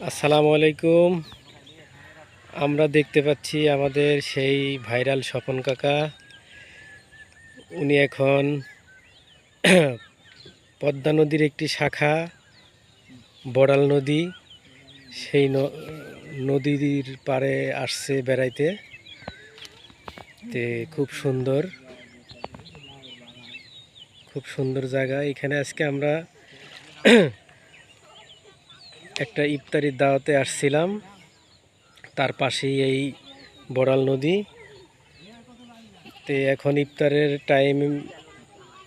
আসসালামু আলাইকুম। আমরা দেখতে পাচ্ছি আমাদের সেই ভাইরাল স্বপন কাকা। উনি এখন পদ্মা নদীর একটি শাখা বড়াল নদী, সেই নদীর পাড়ে আসছে বেড়াইতে। খুব সুন্দর জায়গা। এখানে আজকে আমরা একটা ইফতারির দাওয়াতে আসছিলাম। তার পাশেই এই বড়াল নদী। এখন ইফতারের টাইম,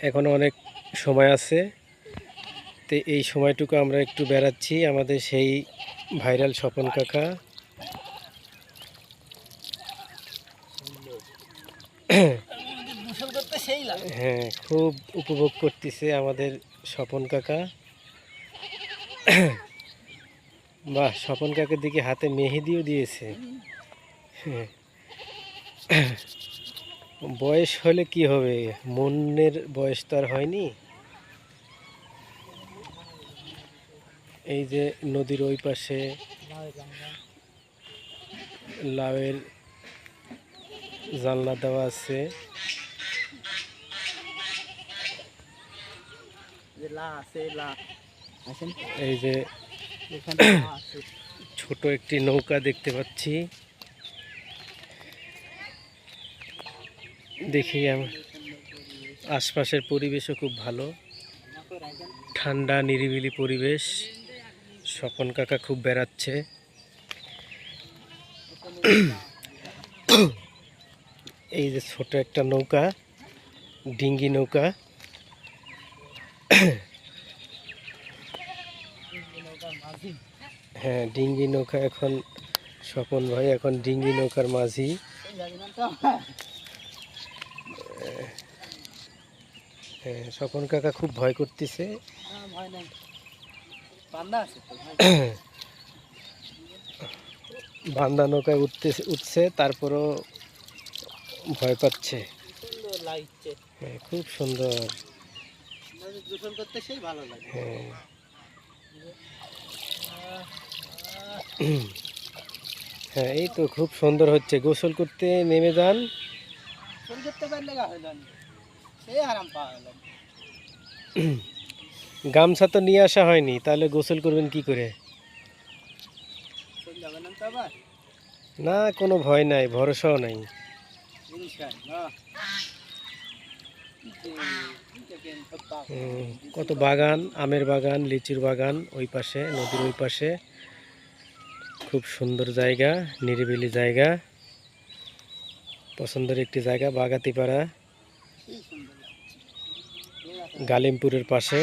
এখন অনেক সময় আছে। এই সময়টুকু আমরা একটু বেড়াচ্ছি আমাদের সেই ভাইরাল স্বপন কাকা। হ্যাঁ, খুব উপভোগ করতেছে আমাদের স্বপন কাকা। বাহ, স্বপন কাকার দিকে হাতে মেহেদিও দিয়েছে। বয়স হলে কি হবে, মনের বয়স তো আর হয়নি। এই যে নদীর ওই পাশে লাউয়ের জানলা দেওয়া আছে। এই যে ছোট একটি নৌকা দেখতে পাচ্ছি। দেখি আশপাশের পরিবেশও খুব ভালো, ঠান্ডা নিরিবিলি পরিবেশ। স্বপন কাকা খুব বেড়াচ্ছে। এই যে ছোট একটা নৌকা, ডিঙ্গি নৌকা। হ্যাঁ, ডিঙ্গি নৌকা। এখন স্বপন ভাই এখন ডিঙ্গি নৌকার মাঝি। হ্যাঁ, স্বপন কাকা খুব ভয় করতেছে। বান্দা নৌকায় উঠছে, তারপরও ভয় পাচ্ছে। হ্যাঁ, খুব সুন্দর। হ্যাঁ, হ্যাঁ, এই তো খুব সুন্দর হচ্ছে। গোসল করতে নেমে যান। গামছা তো নিয়ে আসা হয়নি, তাহলে গোসল করবেন কি করে? না, কোনো ভয় নাই, ভরসাও নাই। কত বাগান, আমের বাগান, লিচুর বাগান ওই পাশে, নদীর ওই পাশে। খুব সুন্দর জায়গা, নিরিবিলি জায়গা, পছন্দের একটি জায়গা। বাগাতিপাড়া, গালিমপুরের পাশে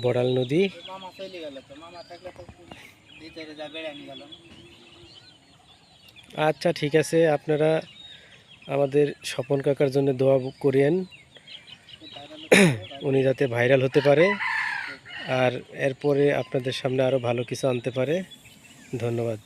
বড়াল নদী। আচ্ছা, ঠিক আছে। আপনারা আমাদের স্বপন কাকার জন্য দোয়া করেন, উনি যাতে ভাইরাল হতে পারে আর এরপরে আপনাদের সামনে আরও ভালো কিছু আনতে পারে। ধন্যবাদ।